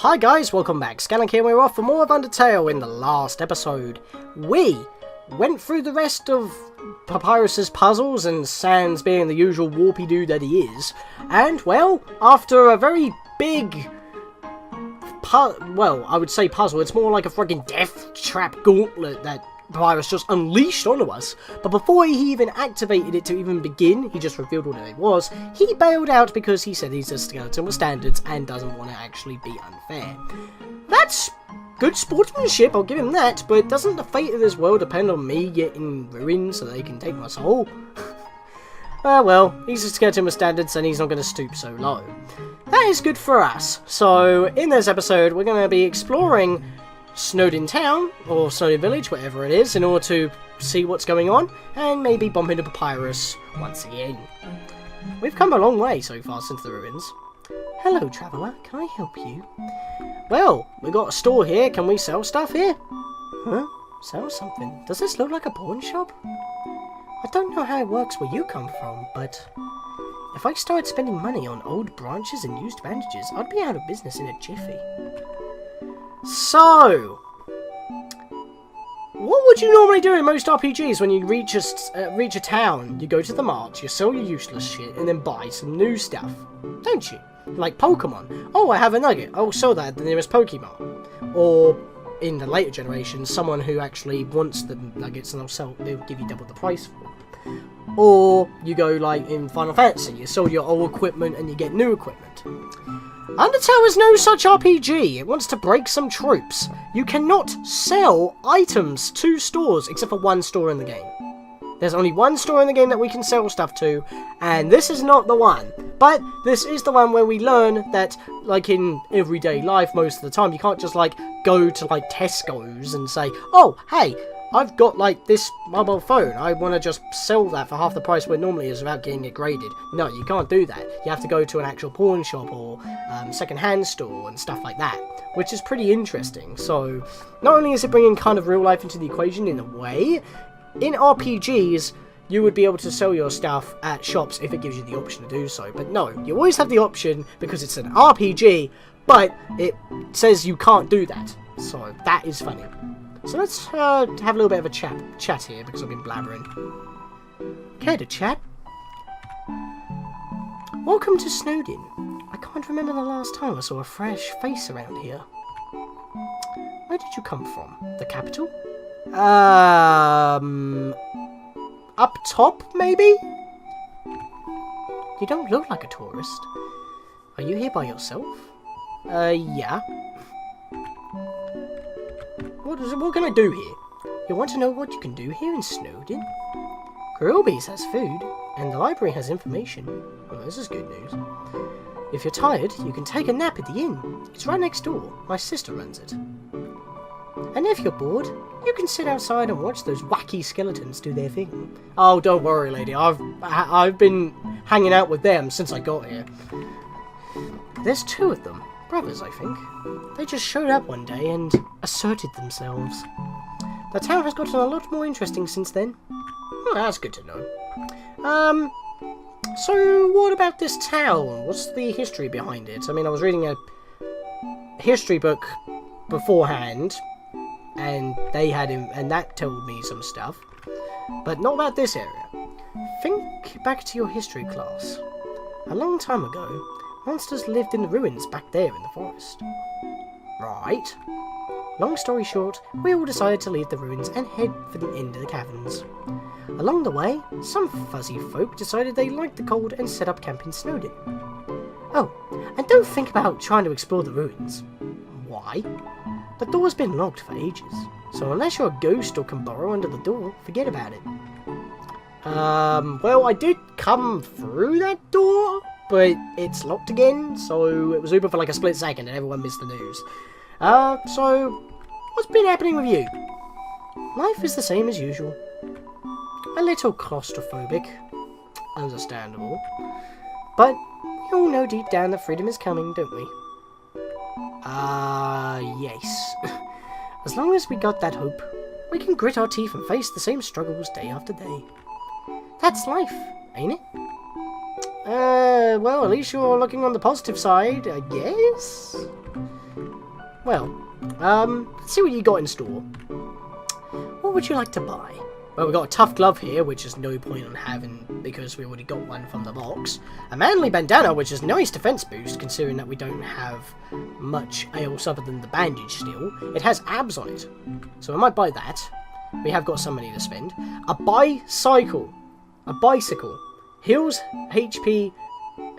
Hi guys, welcome back. Scatlink here, we're off for more of Undertale. In the last episode, we went through the rest of Papyrus's puzzles, and Sans being the usual warpy dude that he is. And, well, after a very big, I would say puzzle, it's more like a friggin' death trap gauntlet that Papyrus just unleashed onto us. But before he even activated it to even begin, he just revealed what it was. He bailed out because he said he's a skeleton with standards and doesn't want to actually be unfair. That's good sportsmanship, I'll give him that, but doesn't the fate of this world depend on me getting ruined so they can take my soul? Well, he's a skeleton with standards and he's not going to stoop so low. That is good for us. So, in this episode, we're going to be exploring Snowdin Town, or Snowdin Village, whatever it is, in order to see what's going on, and maybe bump into Papyrus once again. We've come a long way so far since the ruins. Hello, traveller, can I help you? Well, we got a store here, can we sell stuff here? Huh? Sell something? Does this look like a pawn shop? I don't know how it works where you come from, but if I started spending money on old branches and used bandages, I'd be out of business in a jiffy. So, what would you normally do in most RPGs when you reach a town? You go to the mart, you sell your useless shit, and then buy some new stuff, don't you? Like Pokemon. Oh, I have a nugget. I'll sell that at the nearest Pokemon. Or, in the later generations, someone who actually wants the nuggets and they'll give you double the price for it. Or, you go like in Final Fantasy, you sell your old equipment and you get new equipment. Undertale is no such RPG. It wants to break some tropes. You cannot sell items to stores, except for one store in the game. There's only one store in the game that we can sell stuff to, and this is not the one. But this is the one where we learn that, like in everyday life most of the time, you can't just like go to like Tesco's and say, oh, hey, I've got like this mobile phone, I want to just sell that for half the price where it normally is without getting it graded. No, you can't do that. You have to go to an actual pawn shop or second-hand store and stuff like that, which is pretty interesting. So, not only is it bringing kind of real life into the equation in a way, in RPGs, you would be able to sell your stuff at shops if it gives you the option to do so. But no, you always have the option because it's an RPG, but it says you can't do that. So, that is funny. So let's have a little bit of a chat here, because I've been blabbering. Care to chat? Welcome to Snowdin. I can't remember the last time I saw a fresh face around here. Where did you come from? The capital? Up top, maybe? You don't look like a tourist. Are you here by yourself? Yeah. What can I do here? You want to know what you can do here in Snowdin? Grillby's has food, and the library has information. Well, this is good news. If you're tired, you can take a nap at the inn. It's right next door. My sister runs it. And if you're bored, you can sit outside and watch those wacky skeletons do their thing. Oh, don't worry, lady. I've been hanging out with them since I got here. There's two of them. Brothers, I think. They just showed up one day and asserted themselves. The town has gotten a lot more interesting since then. Well, that's good to know. So what about this town? What's the history behind it? I mean, I was reading a history book beforehand, and they had him, and that told me some stuff. But not about this area. Think back to your history class. A long time ago, monsters lived in the ruins back there in the forest. Right. Long story short, we all decided to leave the ruins and head for the end of the caverns. Along the way, some fuzzy folk decided they liked the cold and set up camp in Snowdin. Oh, and don't think about trying to explore the ruins. Why? The door's been locked for ages, so unless you're a ghost or can burrow under the door, forget about it. Well, I did come through that door, but it's locked again, so it was open for like a split second and everyone missed the news. So, what's been happening with you? Life is the same as usual. A little claustrophobic. Understandable. But we all know deep down that freedom is coming, don't we? Yes. As long as we got that hope, we can grit our teeth and face the same struggles day after day. That's life, ain't it? Well, at least you're looking on the positive side, I guess? well, let's see what you got in store. What would you like to buy? Well, we've got a tough glove here, which is no point in having because we already got one from the box. A manly bandana, which is nice defense boost, considering that we don't have much else other than the bandage still. It has abs on it, so I might buy that. We have got some money to spend. A bicycle. A bicycle. Heals HP...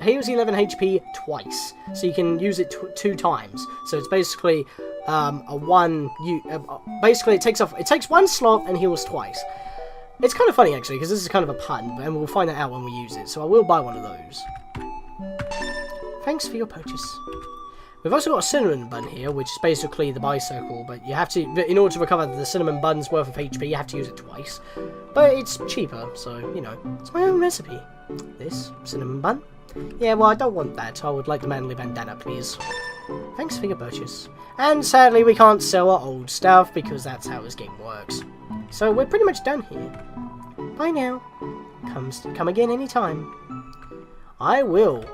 Heals 11 HP twice, so you can use it 2 times. So it's basically basically it takes 1 slot and heals twice. It's kind of funny actually, because this is kind of a pun, and we'll find that out when we use it. So I will buy one of those. Thanks for your purchase. We've also got a cinnamon bun here, which is basically the bicycle, but you have to, in order to recover the cinnamon bun's worth of HP, you have to use it twice. But it's cheaper, so, you know, it's my own recipe. This cinnamon bun. Yeah, well, I don't want that. I would like the manly bandana, please. Thanks for your purchase. And sadly, we can't sell our old stuff, because that's how this game works. So we're pretty much done here. Bye now. Come again anytime. I will.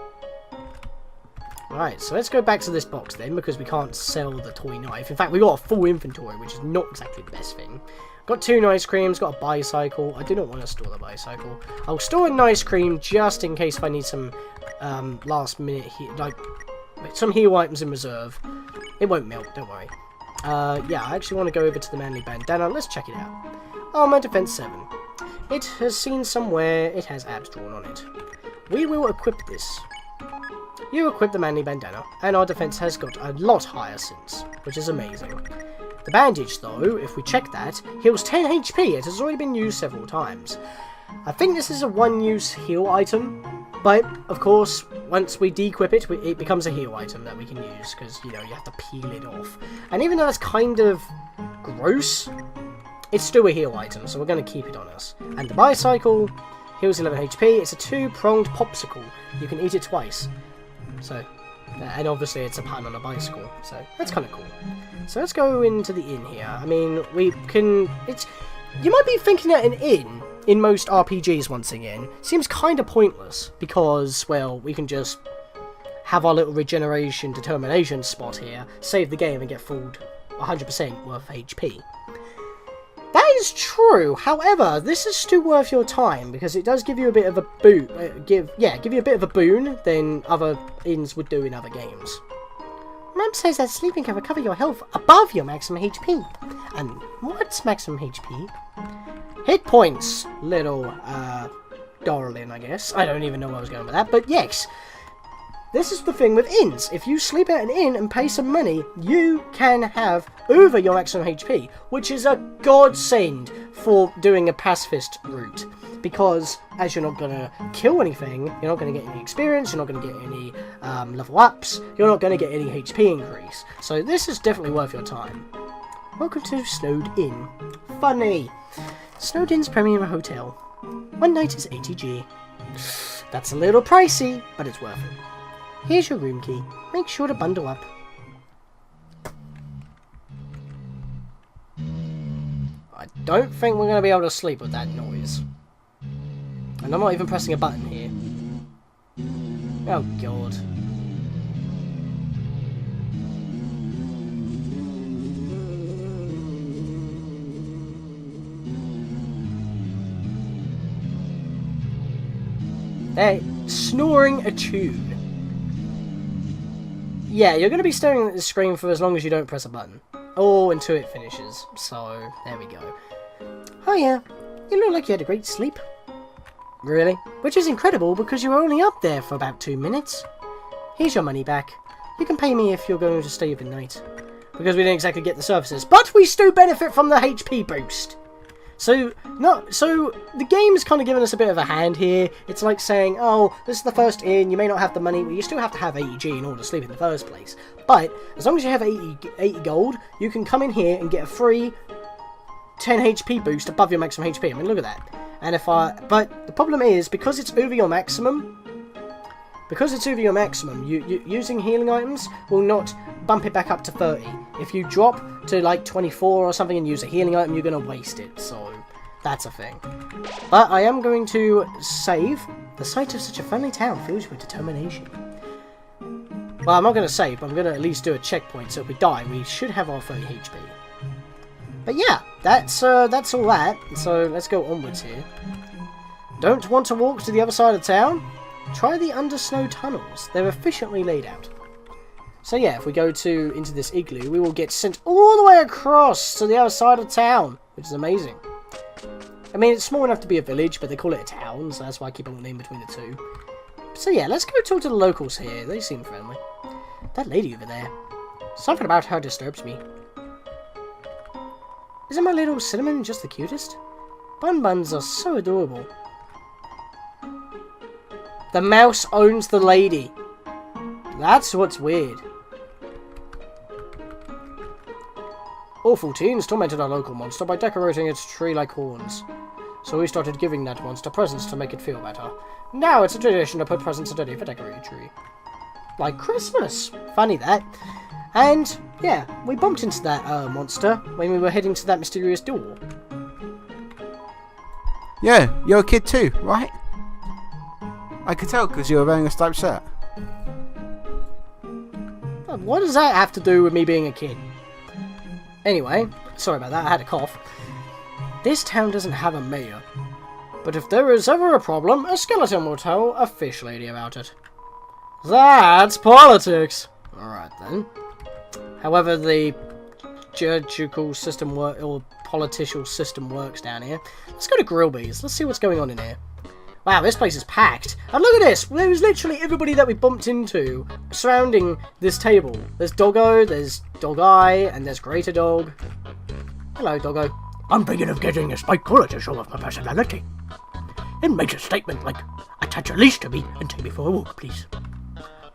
Alright, so let's go back to this box then, because we can't sell the toy knife. In fact, we got a full inventory, which is not exactly the best thing. Got 2 ice creams, got a bicycle. I do not want to store the bicycle. I'll store an ice cream just in case if I need some last minute, like, some heal items in reserve. It won't melt, don't worry. Yeah, I actually want to go over to the manly bandana. Let's check it out. Armor defense 7. It has seen somewhere it has abs drawn on it. We will equip this. You equip the manly bandana, and our defense has got a lot higher since, which is amazing. The bandage, though, if we check that, heals 10 HP. It has already been used several times. I think this is a one-use heal item, but, of course, once we de-equip it, it becomes a heal item that we can use, because, you know, you have to peel it off. And even though that's kind of gross, it's still a heal item, so we're going to keep it on us. And the bicycle heals 11 HP. It's a 2-pronged popsicle. You can eat it twice. So, and obviously it's a pun on a bicycle, so that's kind of cool. So let's go into the inn here. I mean, we can... You might be thinking that an inn, in most RPGs once again, seems kind of pointless, because, well, we can just have our little regeneration determination spot here, save the game and get full 100% worth of HP. That is true. However, this is still worth your time because it does give you a bit of a give you a bit of a boon than other inns would do in other games. Mum says that sleeping can recover your health above your maximum HP. And what's maximum HP? Hit points, little darling, I guess. I don't even know where I was going with that, but yes. This is the thing with inns. If you sleep at an inn and pay some money, you can have over your maximum HP, which is a godsend for doing a pacifist route. Because, as you're not going to kill anything, you're not going to get any experience, you're not going to get any level ups, you're not going to get any HP increase. So this is definitely worth your time. Welcome to Snowdin. Funny. Snowdin's premium hotel. 1 night is 80G. That's a little pricey, but it's worth it. Here's your room key. Make sure to bundle up. I don't think we're going to be able to sleep with that noise. And I'm not even pressing a button here. Oh god. Hey, snoring a tune. Yeah, you're going to be staring at the screen for as long as you don't press a button. Or until it finishes. So, there we go. Oh yeah, you look like you had a great sleep. Really? Which is incredible because you were only up there for about 2 minutes. Here's your money back. You can pay me if you're going to stay overnight. Because we didn't exactly get the services. But we still benefit from the HP boost. So the game's kind of giving us a bit of a hand here. It's like saying, oh, this is the first inn, you may not have the money, but you still have to have 80G in order to sleep in the first place. But, as long as you have 80 gold, you can come in here and get a free 10 HP boost above your maximum HP. I mean, look at that. And but the problem is, because it's over your maximum, using healing items will not bump it back up to 30. If you drop to like 24 or something and use a healing item, you're going to waste it. So that's a thing. But I am going to save. The sight of such a friendly town fills you with determination. Well, I'm not going to save, but I'm going to at least do a checkpoint, so if we die, we should have our 30 HP. But yeah, that's all that. So let's go onwards here. Don't want to walk to the other side of town? Try the under-snow tunnels. They're efficiently laid out. So yeah, if we go into this igloo, we will get sent all the way across to the other side of town, which is amazing. I mean, it's small enough to be a village, but they call it a town, so that's why I keep on naming between the two. So yeah, let's go talk to the locals here. They seem friendly. That lady over there. Something about her disturbs me. Isn't my little Cinnamon just the cutest? Bun-buns are so adorable. The mouse owns the lady. That's what's weird. Awful teens tormented our local monster by decorating its tree like horns. So we started giving that monster presents to make it feel better. Now it's a tradition to put presents underneath a decorated tree. Like Christmas. Funny that. And, yeah, we bumped into that monster when we were heading to that mysterious door. Yeah, you're a kid too, right? I could tell because you were wearing a striped shirt. What does that have to do with me being a kid? Anyway, sorry about that, I had a cough. This town doesn't have a mayor. But if there is ever a problem, a skeleton will tell a fish lady about it. That's politics! Alright then. However the judicial system or political system works down here. Let's go to Grillby's. Let's see what's going on in here. Wow, this place is packed. And look at this! There was literally everybody that we bumped into surrounding this table. There's Doggo, there's Dog Eye, and there's Greater Dog. Hello, Doggo. I'm thinking of getting a spike collar to show off my personality. It makes a statement like, attach a leash to me and take me for a walk, please.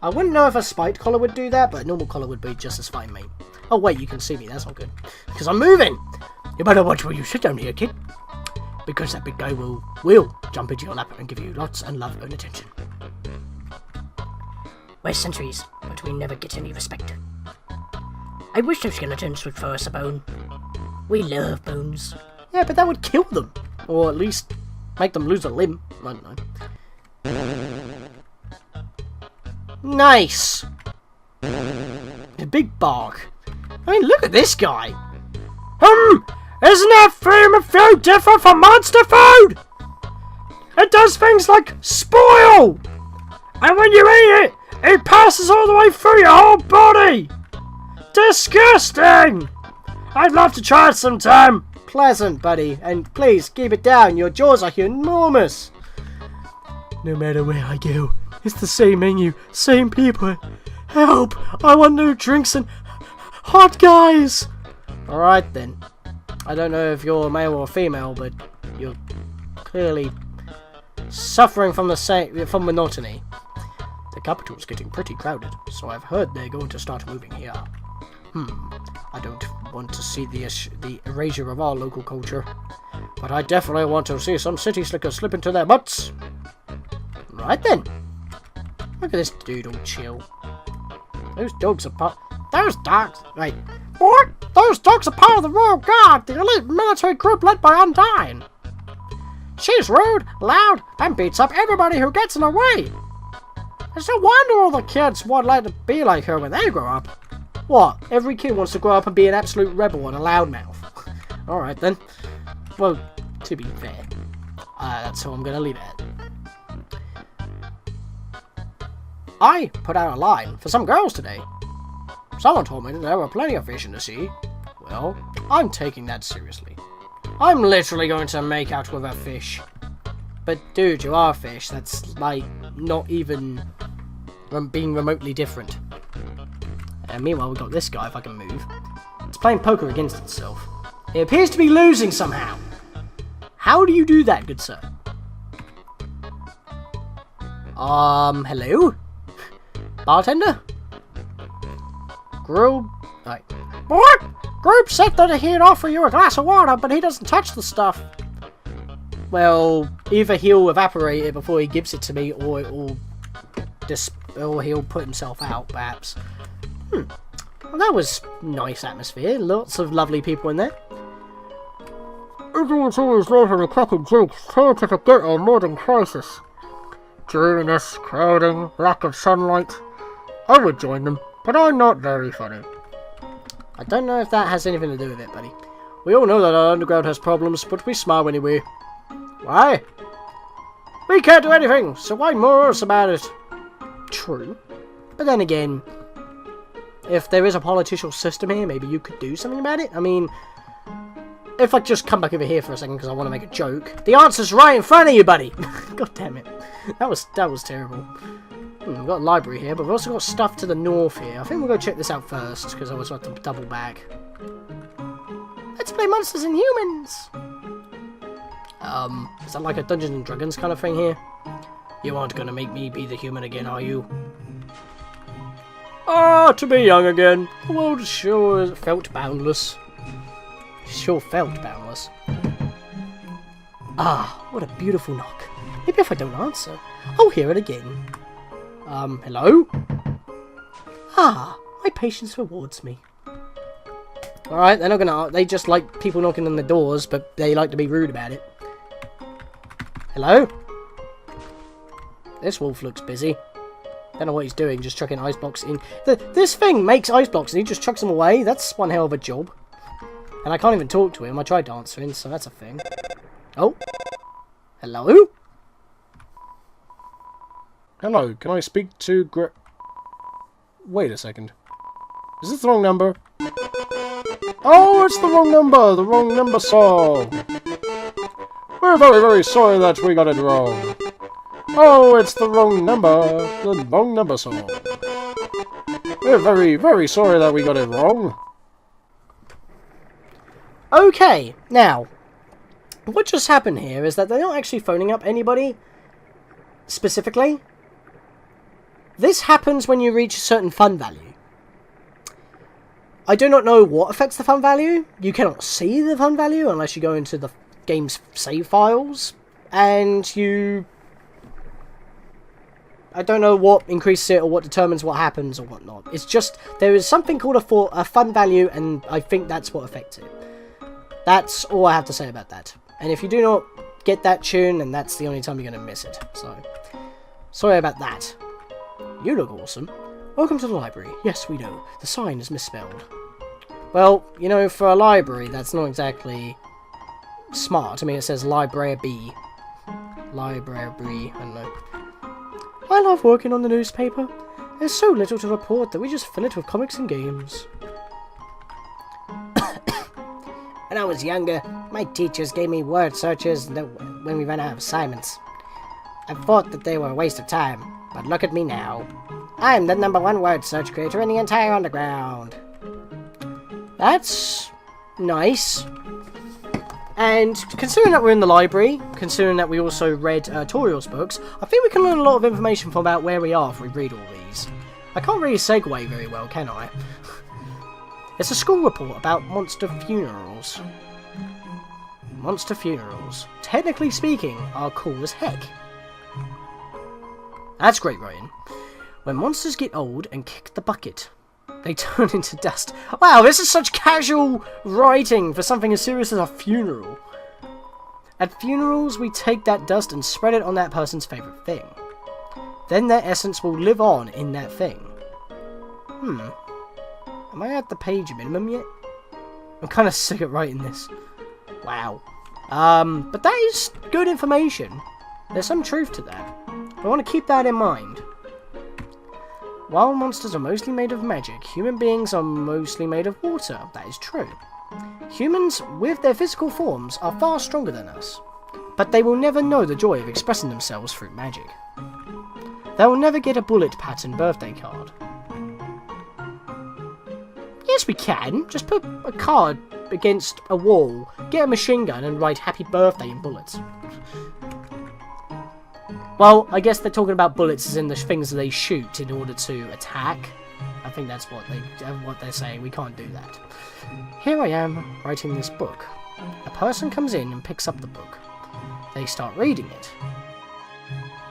I wouldn't know if a spiked collar would do that, but a normal collar would be just as fine, mate. Oh wait, you can see me, that's not good. Because I'm moving! You better watch where you sit down here, kid. Because that big guy will jump into your lap and give you lots and love and attention. We're sentries, but we never get any respect. I wish those skeletons would throw us a bone. We love bones. Yeah, but that would kill them. Or at least make them lose a limb. I don't know. Nice! A big bark. I mean, look at this guy. Isn't that food different from monster food? It does things like spoil! And when you eat it, it passes all the way through your whole body! Disgusting! I'd love to try it sometime. Pleasant, buddy. And please, keep it down. Your jaws are enormous. No matter where I go, it's the same menu, same people. Help! I want new drinks and hot guys! Alright then. I don't know if you're a male or female, but you're clearly suffering from from monotony. The capital's getting pretty crowded, so I've heard they're going to start moving here. I don't want to see the erasure of our local culture, but I definitely want to see some city slickers slip into their butts. Right then. Look at this dude all chill. Those dogs are part... Those dogs... Wait. What? Those dogs are part of the Royal Guard, the elite military group led by Undyne. She's rude, loud, and beats up everybody who gets in her way. It's no wonder all the kids would like to be like her when they grow up. What? Every kid wants to grow up and be an absolute rebel and a loudmouth. Alright then. Well, to be fair. That's how I'm gonna leave it. I put out a line for some girls today. Someone told me that there were plenty of fish in the sea. Well, I'm taking that seriously. I'm literally going to make out with a fish. But dude, you are a fish. That's like not even being remotely different. And meanwhile, we've got this guy, if I can move. It's playing poker against itself. It appears to be losing somehow. How do you do that, good sir? Hello? Bartender? Group... Right. What? Group said that he'd offer you a glass of water, but he doesn't touch the stuff. Well, either he'll evaporate it before he gives it to me, or he'll put himself out, perhaps. Well, that was nice atmosphere. Lots of lovely people in there. Everyone's always laughing and cracking jokes, trying to forget our modern crisis. Dreariness, crowding, lack of sunlight. I would join them, but I'm not very funny. I don't know if that has anything to do with it, buddy. We all know that our underground has problems, but we smile anyway. Why? We can't do anything, so why morose about it? True. But then again, if there is a political system here, maybe you could do something about it. I mean, if I just come back over here for a second because I want to make a joke, the answer's right in front of you, buddy. God damn it, that was terrible. We've got a library here, but we've also got stuff to the north here. I think we'll go check this out first because I always have to double back. Let's play Monsters and Humans. Is that like a Dungeons and Dragons kind of thing here? You aren't gonna make me be the human again, are you? Ah, to be young again. The world sure felt boundless. Sure felt boundless. Ah, what a beautiful knock. Maybe if I don't answer, I'll hear it again. Hello? Ah, my patience rewards me. Alright, they're not gonna... They just like people knocking on the doors, but they like to be rude about it. Hello? This wolf looks busy. Don't know what he's doing, just chucking ice blocks in. This thing makes ice blocks and he just chucks them away. That's one hell of a job. And I can't even talk to him. I tried answering, so that's a thing. Oh. Hello? Hello, can I speak to Wait a second. Is this the wrong number? Oh, it's the wrong number! The wrong number song! We're very, very sorry that we got it wrong. Oh, it's the wrong number song. We're very, very sorry that we got it wrong. Okay, now, what just happened here is that they're not actually phoning up anybody specifically. This happens when you reach a certain fun value. I do not know what affects the fun value. You cannot see the fun value unless you go into the game's save files, and you... I don't know what increases it or what determines what happens or whatnot. It's just, there is something called a fun value, and I think that's what affects it. That's all I have to say about that. And if you do not get that tune, then that's the only time you're going to miss it. So, sorry about that. You look awesome. Welcome to the library. Yes, we know. The sign is misspelled. Well, you know, for a library, that's not exactly smart. I mean, it says library B. Library, I don't know. I love working on the newspaper. There's so little to report that we just fill it with comics and games. When I was younger, my teachers gave me word searches when we ran out of assignments. I thought that they were a waste of time, but look at me now. I'm the #1 word search creator in the entire underground. That's nice. And considering that we're in the library, considering that we also read Toriel's books, I think we can learn a lot of information from about where we are if we read all these. I can't really segue very well, can I? It's a school report about monster funerals. Monster funerals, technically speaking, are cool as heck. That's great writing. When monsters get old and kick the bucket, they turn into dust. Wow, this is such casual writing for something as serious as a funeral. At funerals, we take that dust and spread it on that person's favourite thing. Then their essence will live on in that thing. Am I at the page minimum yet? I'm kind of sick at writing this. Wow. But that is good information. There's some truth to that. I want to keep that in mind. While monsters are mostly made of magic, human beings are mostly made of water. That is true. Humans, with their physical forms, are far stronger than us. But they will never know the joy of expressing themselves through magic. They will never get a bullet pattern birthday card. Yes, we can. Just put a card against a wall, get a machine gun, and write happy birthday in bullets. Well, I guess they're talking about bullets as in the things that they shoot in order to attack. I think that's what they're saying. We can't do that. Here I am, writing this book. A person comes in and picks up the book. They start reading it.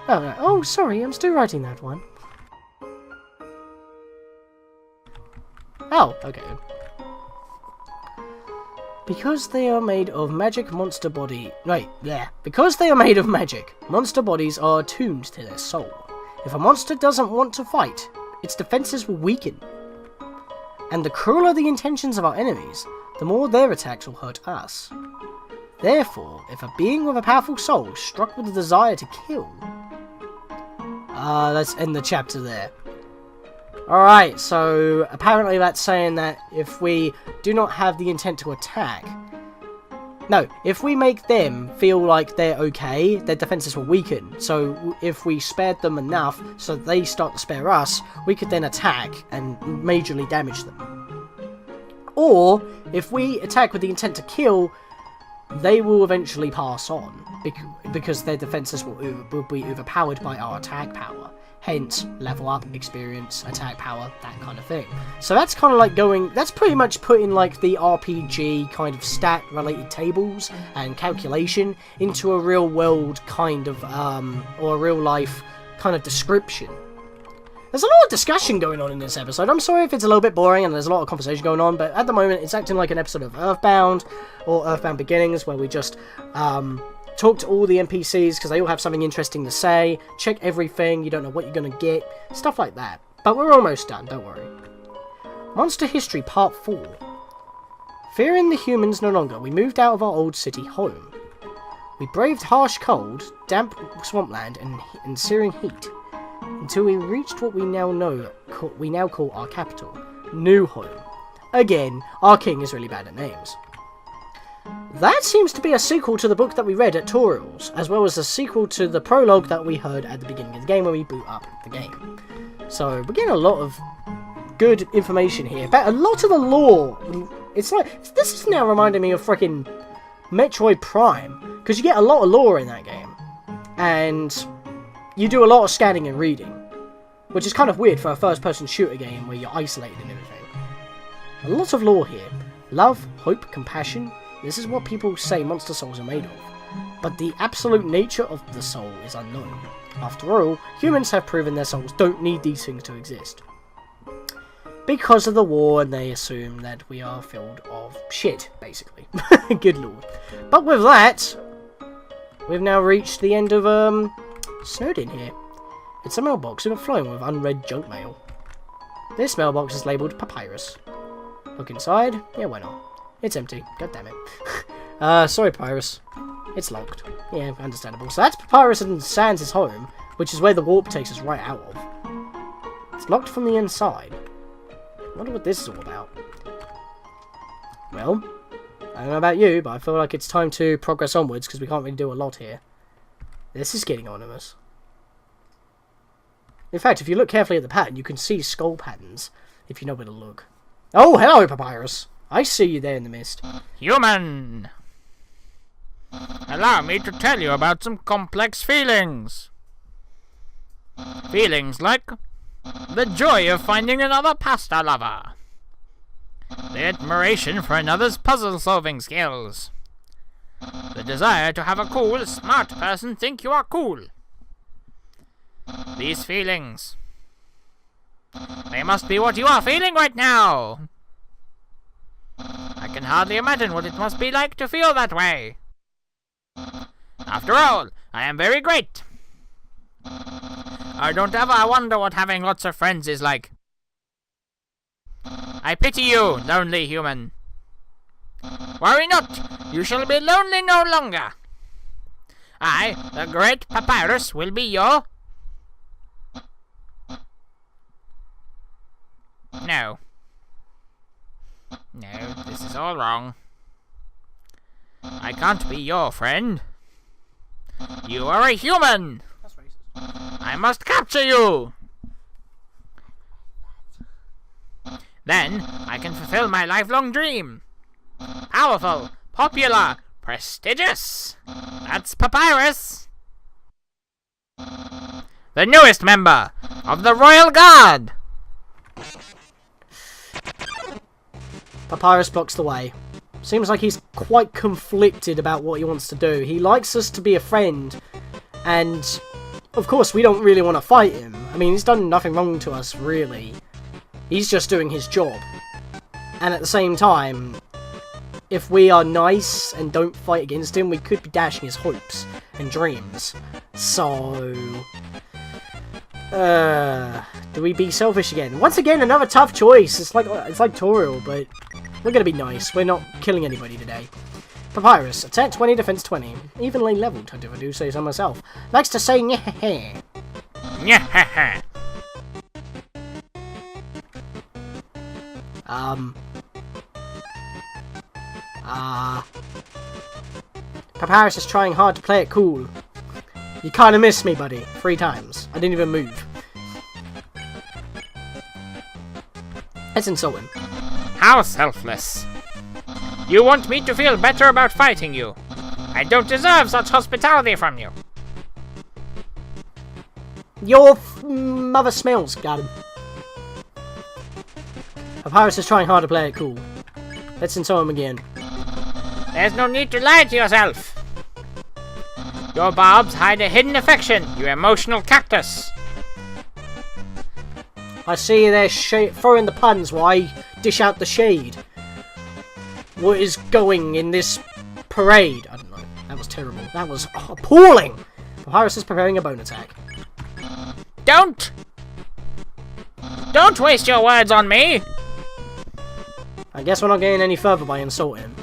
Oh, sorry, I'm still writing that one. Oh, okay. Because they are made of magic, monster body... Right, yeah. Because they are made of magic, monster bodies are attuned to their soul. If a monster doesn't want to fight, its defenses will weaken. And the crueler the intentions of our enemies, the more their attacks will hurt us. Therefore, if a being with a powerful soul struck with a desire to kill... let's end the chapter there. Alright, so apparently that's saying that if we do not have the intent to attack... No, if we make them feel like they're okay, their defenses will weaken. So if we spared them enough so they start to spare us, we could then attack and majorly damage them. Or, if we attack with the intent to kill, they will eventually pass on, because their defenses will be overpowered by our attack power. Hence, level up, experience, attack power, that kind of thing. So that's kind of like that's pretty much putting like the RPG kind of stat related tables and calculation into a real world kind of, or a real life kind of description. There's a lot of discussion going on in this episode. I'm sorry if it's a little bit boring and there's a lot of conversation going on, but at the moment it's acting like an episode of Earthbound, or Earthbound Beginnings, where we just, talk to all the NPCs because they all have something interesting to say, check everything, you don't know what you're going to get, stuff like that. But we're almost done, don't worry. Monster History Part 4. Fearing the humans no longer, we moved out of our old city home. We braved harsh cold, damp swampland, and searing heat, until we reached what we now call our capital, New Home. Again, our king is really bad at names. That seems to be a sequel to the book that we read at Tutorials, as well as a sequel to the prologue that we heard at the beginning of the game when we boot up the game. So we're getting a lot of good information here, but a lot of the lore, it's like, this is now reminding me of freaking Metroid Prime, because you get a lot of lore in that game, and you do a lot of scanning and reading, which is kind of weird for a first-person shooter game where you're isolated and everything. A lot of lore here. Love, hope, compassion. This is what people say monster souls are made of. But the absolute nature of the soul is unknown. After all, humans have proven their souls don't need these things to exist. Because of the war, and they assume that we are filled of shit, basically. Good lord. But with that, we've now reached the end of, Snowdin here. It's a mailbox overflowing with unread junk mail. This mailbox is labelled Papyrus. Look inside. Yeah, why not? It's empty. God damn it. Sorry, Papyrus. It's locked. Yeah, understandable. So that's Papyrus and Sans' home, which is where the warp takes us right out of. It's locked from the inside. I wonder what this is all about. Well, I don't know about you, but I feel like it's time to progress onwards, because we can't really do a lot here. This is getting ominous. In fact, if you look carefully at the pattern, you can see skull patterns, if you know where to look. Oh, hello, Papyrus. I see you there in the mist. Human! Allow me to tell you about some complex feelings. Feelings like the joy of finding another pasta lover, the admiration for another's puzzle-solving skills, the desire to have a cool, smart person think you are cool. These feelings, they must be what you are feeling right now. I can hardly imagine what it must be like to feel that way. After all, I am very great. I don't ever wonder what having lots of friends is like. I pity you, lonely human. Worry not, you shall be lonely no longer. I, the Great Papyrus, will be your... No. No, this is all wrong. I can't be your friend. You are a human! That's racist. I must capture you! Then, I can fulfill my lifelong dream. Powerful, popular, prestigious. That's Papyrus. The newest member of the Royal Guard. Papyrus blocks the way. Seems like he's quite conflicted about what he wants to do. He likes us to be a friend, and of course we don't really want to fight him. I mean, he's done nothing wrong to us, really. He's just doing his job. And at the same time, if we are nice and don't fight against him, we could be dashing his hopes and dreams. So... Do we be selfish again? Once again, another tough choice. It's like Toriel, but we're gonna be nice. We're not killing anybody today. Papyrus, attack 20, defense 20. Evenly leveled, if I do say so myself. Likes to say nyeh. Nyahaha. Papyrus is trying hard to play it cool. You kinda missed me, buddy. 3 times. I didn't even move. That's insulting. How selfless. You want me to feel better about fighting you. I don't deserve such hospitality from you. Your mother smells, got him. Papyrus is trying hard to play it cool. Let's insult him again. There's no need to lie to yourself. Your barbs hide a hidden affection, you emotional cactus. I see you there throwing the puns while I dish out the shade. What is going in this parade? I don't know. That was terrible. That was appalling. Papyrus is preparing a bone attack. Don't waste your words on me. I guess we're not getting any further by insulting him.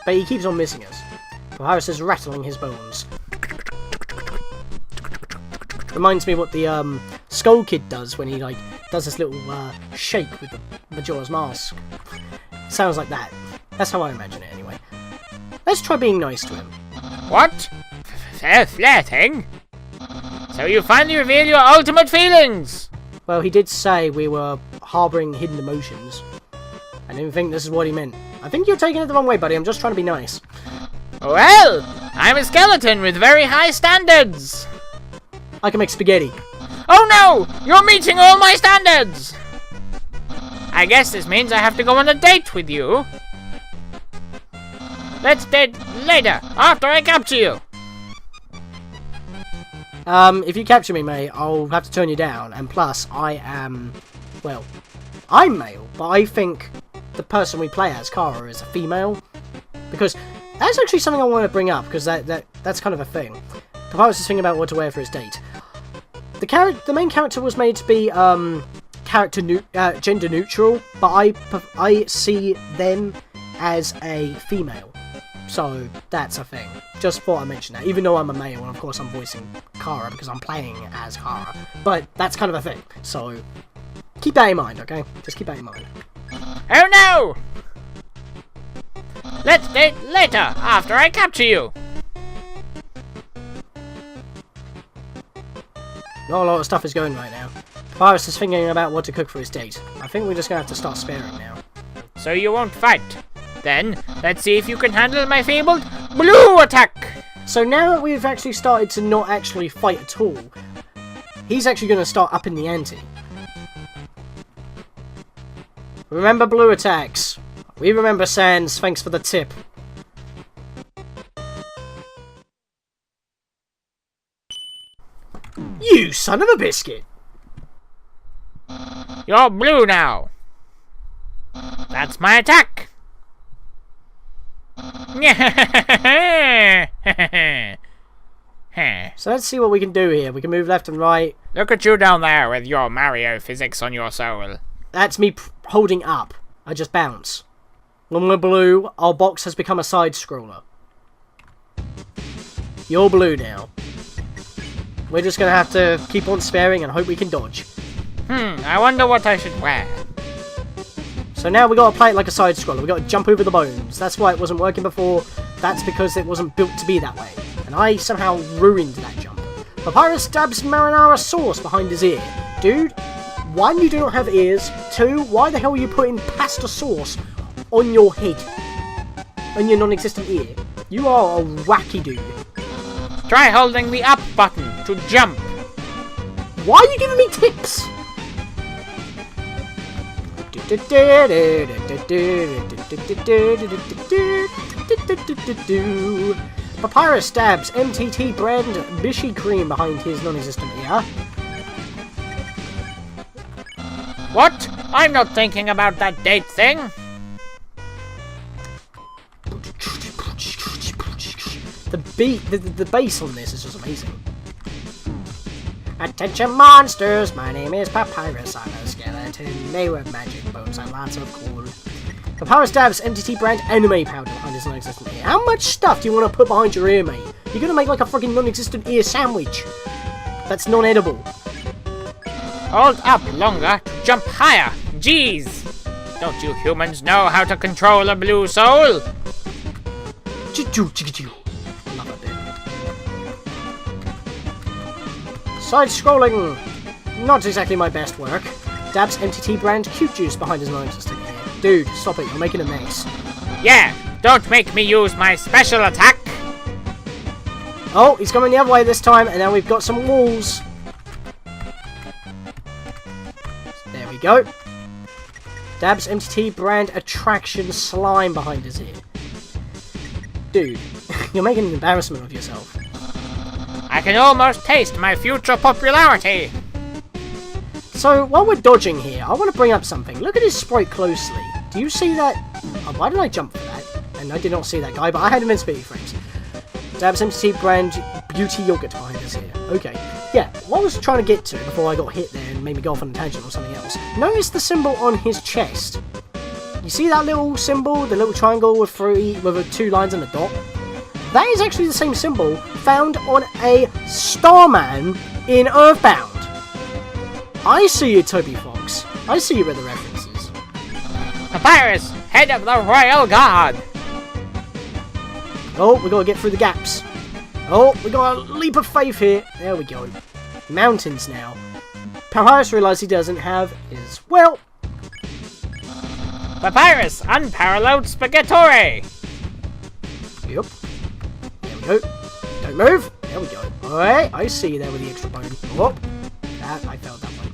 But he keeps on missing us. Papyrus is rattling his bones. Reminds me what the Skull Kid does when he does this little shake with the Majora's Mask. Sounds like that. That's how I imagine it anyway. Let's try being nice to him. What? Flirting? So you finally reveal your ultimate feelings! Well, he did say we were harbouring hidden emotions. I didn't think this is what he meant. I think you're taking it the wrong way, buddy. I'm just trying to be nice. Well, I'm a skeleton with very high standards. I can make spaghetti. Oh no! You're meeting all my standards! I guess this means I have to go on a date with you. Let's date later, after I capture you. If you capture me, mate, I'll have to turn you down. And plus, I am... Well, I'm male, but I think the person we play as, Kara, is a female. Because that's actually something I want to bring up, because that's kind of a thing. Papyrus is thinking about what to wear for his date. The main character was made to be gender neutral, but I see them as a female. So that's a thing. Just thought I'd mention that. Even though I'm a male, and of course I'm voicing Kara because I'm playing as Kara. But that's kind of a thing. So keep that in mind, okay? Just keep that in mind. Oh no! Let's date later, after I capture you. Not a lot of stuff is going right now. Papyrus is thinking about what to cook for his date. I think we're just going to have to start sparing now. So you won't fight. Then, let's see if you can handle my fabled blue attack! So now that we've actually started to not actually fight at all, he's actually going to start upping the ante. Remember blue attacks. We remember Sans, thanks for the tip. You son of a biscuit! You're blue now. That's my attack. So let's see what we can do here. We can move left and right. Look at you down there with your Mario physics on your soul. That's me holding up. I just bounce. When we're blue, our box has become a side-scroller. You're blue now. We're just gonna have to keep on sparing and hope we can dodge. I wonder what I should wear. So now we gotta play it like a side-scroller. We gotta jump over the bones. That's why it wasn't working before. That's because it wasn't built to be that way. And I somehow ruined that jump. Papyrus stabs marinara sauce behind his ear. Dude, one, you do not have ears. Two, why the hell are you putting pasta sauce on your head? On your non-existent ear? You are a wacky dude. Try holding the up button to jump. Why are you giving me tips? Papyrus stabs MTT brand Bishy cream behind his non-existent ear. What? I'm not thinking about that date thing. The bass on this is just amazing. Attention monsters, my name is Papyrus. I'm a skeleton made with magic bones and lots of cool. Papyrus dabs MTT brand anime powder behind his non-existent ear. How much stuff do you want to put behind your ear, mate? You're gonna make like a freaking non-existent ear sandwich. That's non-edible. Hold up longer to jump higher. Jeez. Don't you humans know how to control a blue soul? Love it, dude. Side-scrolling. Not exactly my best work. Dabs MTT brand cute juice behind his non-existent ear. Dude, stop it. You're making a mess. Yeah, don't make me use my special attack. Oh, he's coming the other way this time, and now we've got some walls. There we go. Dabs MTT brand attraction slime behind his ear. Dude, you're making an embarrassment of yourself. I can almost taste my future popularity. So, while we're dodging here, I want to bring up something. Look at his sprite closely. Do you see that? Oh, why did I jump for that? And I did not see that guy, but I had him in speed frames. Dabs MTT brand beauty yogurt behind his ear. Okay. Yeah, what I was trying to get to before I got hit there and made me go off on a tangent or something else. Notice the symbol on his chest. You see that little symbol, the little triangle with two lines and a dot? That is actually the same symbol found on a Starman in Earthbound. I see you, Toby Fox. I see you with the references. Papyrus, head of the Royal Guard. Oh, we gotta get through the gaps. Oh, we got a leap of faith here. There we go. Mountains now. Papyrus realized he doesn't have his, well... Papyrus, unparalleled spaghettore. Yep. There we go. Don't move. There we go. Alright, I see you there with the extra bone. Oh, I failed that one.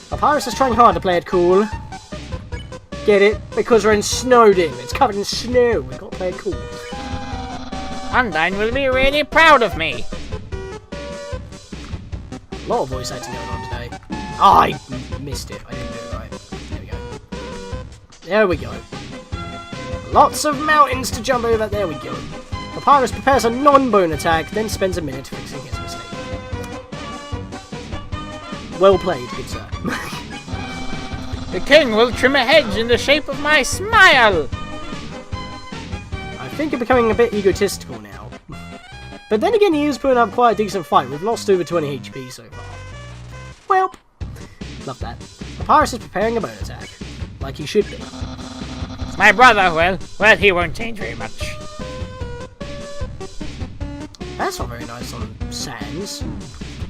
Papyrus is trying hard to play it cool. Get it? Because we're in Snowdin. It's covered in snow. We've got to play it cool. Undyne will be really proud of me. A lot of voice acting going on today. Oh, I missed it. I didn't do it right. There we go. There we go. Lots of mountains to jump over. There we go. Papyrus prepares a non-bone attack, then spends a minute fixing his mistake. Well played, good sir. The king will trim a hedge in the shape of my smile. I think you're becoming a bit egotistical now. But then again, he is putting up quite a decent fight. We've lost over 20 HP so far. Well, love that. Papyrus is preparing a bone attack. Like he should be. My brother, well, he won't change very much. That's not very nice on Sans.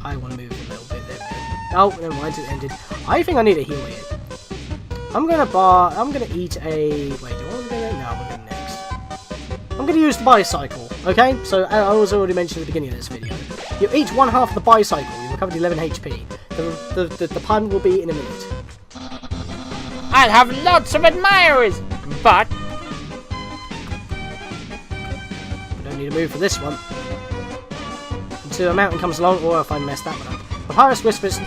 I want to move a little bit. There we go. Oh, never mind, it ended. I think I need a heal here. I'm gonna eat a... Wait, do I want to go there? No, I'm going next. I'm gonna use the bicycle, okay? So, I was already mentioned at the beginning of this video. You eat one half of the bicycle, you recover 11 HP. The pun will be in a minute. I'll have lots of admirers, but... I don't need to move for this one. Until a mountain comes along, or if I mess that one up. Papyrus whispers...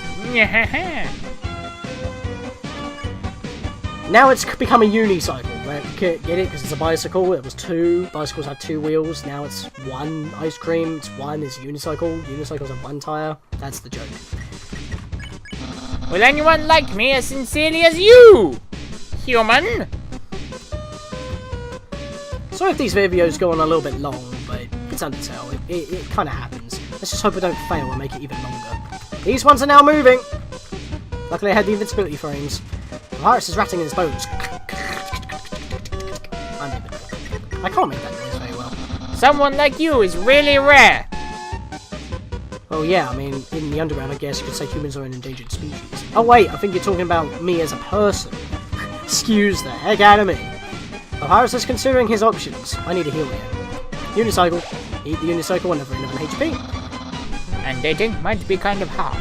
Now it's become a unicycle. Right? Get it? Because it's a bicycle. It was two. Bicycles had two wheels. Now it's one ice cream. It's one is unicycle. Unicycles have one tire. That's the joke. Will anyone like me as sincerely as you, human? So if these videos go on a little bit long, but it's Undertale. It kind of happens. Let's just hope I don't fail and make it even longer. These ones are now moving. Luckily I had the invincibility frames. Papyrus is ratting in his bones. I can't make that noise very well. Someone like you is really rare. Oh yeah, I mean, in the underground I guess you could say humans are an endangered species. Oh wait, I think you're talking about me as a person. Excuse the heck out of me. Papyrus is considering his options. I need a heal here. Unicycle. Eat the unicycle whenever 11 HP. And dating might be kind of hard.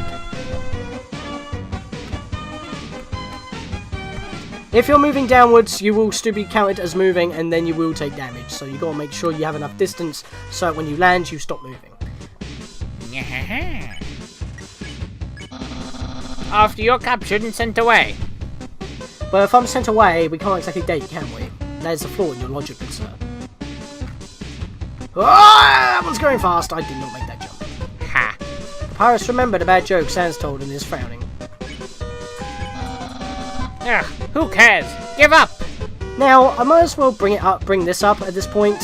If you're moving downwards, you will still be counted as moving, and then you will take damage. So you gotta make sure you have enough distance, so that when you land, you stop moving. After you're captured and sent away. But if I'm sent away, we can't exactly date, can we? There's a flaw in your logic, good sir. Ah, that one's going fast. I did not make that jump. Ha! Papyrus remembered a bad joke Sans told and is frowning. Ugh, who cares? Give up! Now, I might as well bring this up at this point.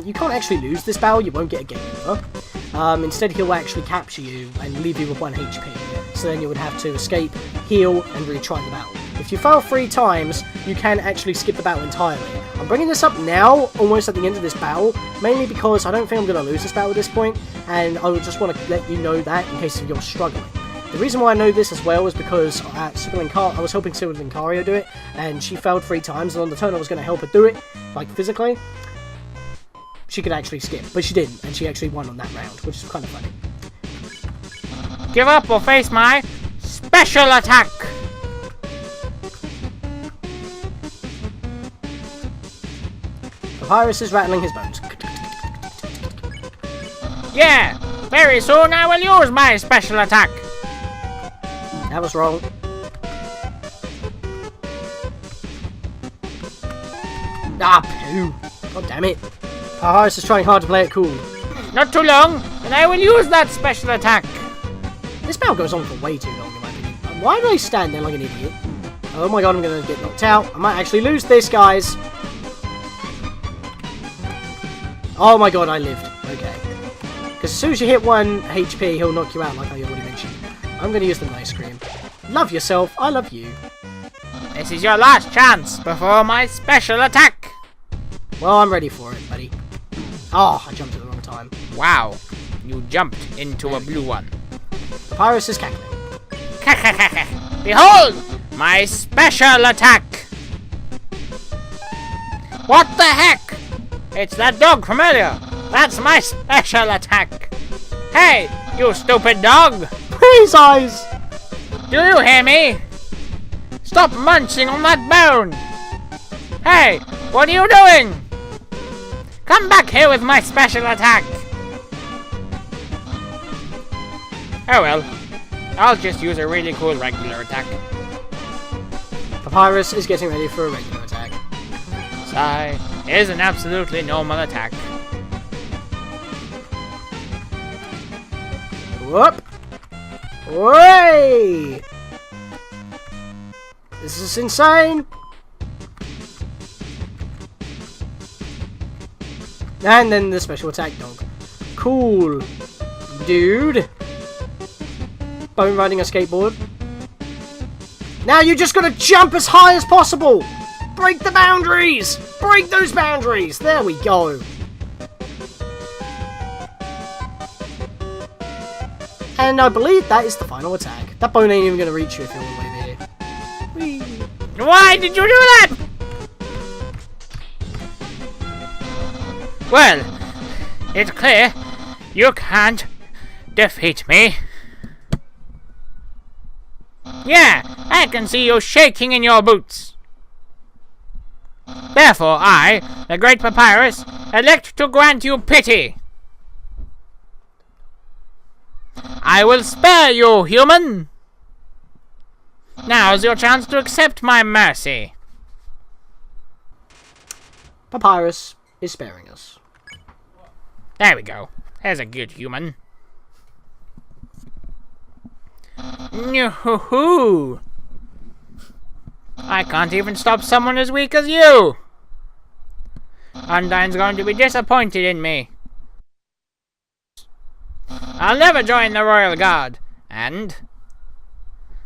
You can't actually lose this battle, you won't get a game over. Instead, he'll actually capture you and leave you with 1 HP. So then you would have to escape, heal, and retry the battle. If you fail 3 times, you can actually skip the battle entirely. I'm bringing this up now, almost at the end of this battle, mainly because I don't think I'm going to lose this battle at this point, and I would just want to let you know that in case you're struggling. The reason why I know this as well is because I was helping Super Lincario do it, and she failed 3 times, and on the turn I was going to help her do it, like physically. She could actually skip, but she didn't, and she actually won on that round, which is kind of funny. Give up or face my special attack! Papyrus is rattling his bones. Yeah! Very soon I will use my special attack! That was wrong. Ah, poo. God damn it. Papyrus is trying hard to play it cool. Not too long, and I will use that special attack! This battle goes on for way too long in my opinion. Why do I stand there like an idiot? Oh my god, I'm gonna get knocked out. I might actually lose this, guys. Oh my god, I lived. Okay. Because as soon as you hit 1 HP, he'll knock you out like I already mentioned. I'm gonna use the ice cream. Love yourself, I love you. This is your last chance before my special attack! Well, I'm ready for it, buddy. Oh, I jumped at the wrong time. Wow, you jumped into a blue one. Papyrus is cackling. Behold, my special attack! What the heck? It's that dog from earlier. That's my special attack. Hey, you stupid dog! Freeze eyes! Do you hear me? Stop munching on that bone! Hey, what are you doing? Come back here with my special attack! Oh well, I'll just use a really cool regular attack. Papyrus is getting ready for a regular attack. Sigh, here's an absolutely normal attack. Whoop! Way! This is insane! And then the special attack dog. Cool. Dude. Bone riding a skateboard. Now you just gotta jump as high as possible! Break the boundaries! Break those boundaries! There we go. And I believe that is the final attack. That bone ain't even gonna reach you if you're all the way there. Whee. Why did you do that? Well, it's clear you can't defeat me. Yeah, I can see you shaking in your boots. Therefore, I, the Great Papyrus, elect to grant you pity. I will spare you, human. Now's your chance to accept my mercy. Papyrus is sparing us. There we go. There's a good human. Yoo-hoo-hoo! I can't even stop someone as weak as you! Undyne's going to be disappointed in me. I'll never join the Royal Guard, and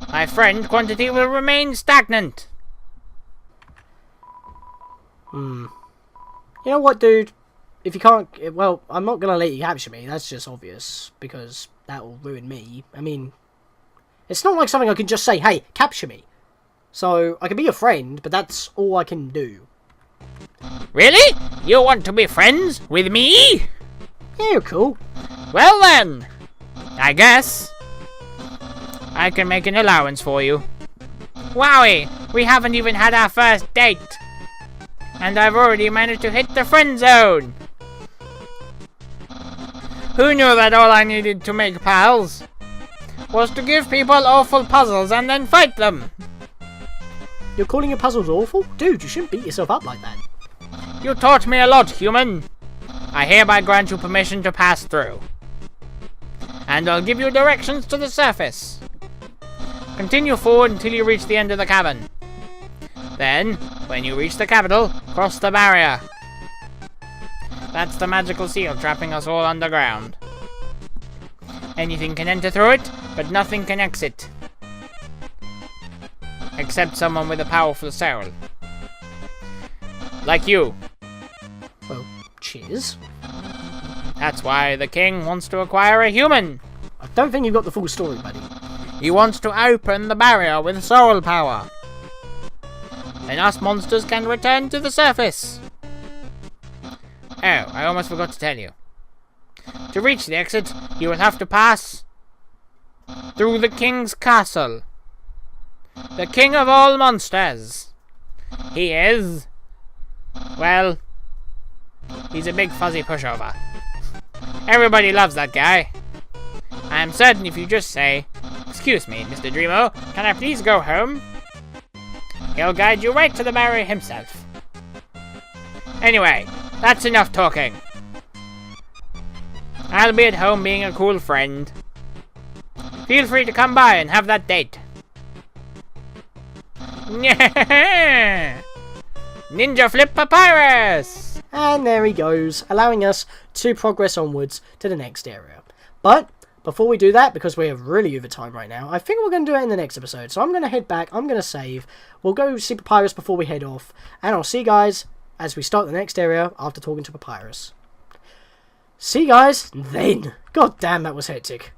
my friend Quantity will remain stagnant. You know what, dude? If you can't... Well, I'm not gonna let you capture me. That's just obvious. Because that will ruin me. I mean... It's not like something I can just say, hey, capture me. So, I can be your friend, but that's all I can do. Really? You want to be friends with me? Yeah, you're cool. Well then, I guess I can make an allowance for you. Wowie, we haven't even had our first date. And I've already managed to hit the friend zone. Who knew that all I needed to make pals was to give people awful puzzles and then fight them? You're calling your puzzles awful? Dude, you shouldn't beat yourself up like that. You taught me a lot, human. I hereby grant you permission to pass through. and I'll give you directions to the surface. Continue forward until you reach the end of the cavern. Then, when you reach the capital, cross the barrier. That's the magical seal trapping us all underground. Anything can enter through it, but nothing can exit. Except someone with a powerful soul. Like you. Well, cheers. That's why the king wants to acquire a human. I don't think you've got the full story, buddy. He wants to open the barrier with soul power. Then us monsters can return to the surface. Oh, I almost forgot to tell you. To reach the exit, you will have to pass through the king's castle. The king of all monsters. He is... well... he's a big fuzzy pushover. Everybody loves that guy. I am certain if you just say, "Excuse me, Mr. Dreamo, can I please go home?" he'll guide you right to the barrier himself. Anyway, that's enough talking. I'll be at home being a cool friend. Feel free to come by and have that date. Ninja Flip Papyrus! And there he goes, allowing us to progress onwards to the next area. But before we do that, because we're really over time right now, I think we're going to do it in the next episode. So I'm going to head back, I'm going to save, we'll go see Papyrus before we head off, and I'll see you guys as we start the next area after talking to Papyrus. See you guys then. God damn, that was hectic.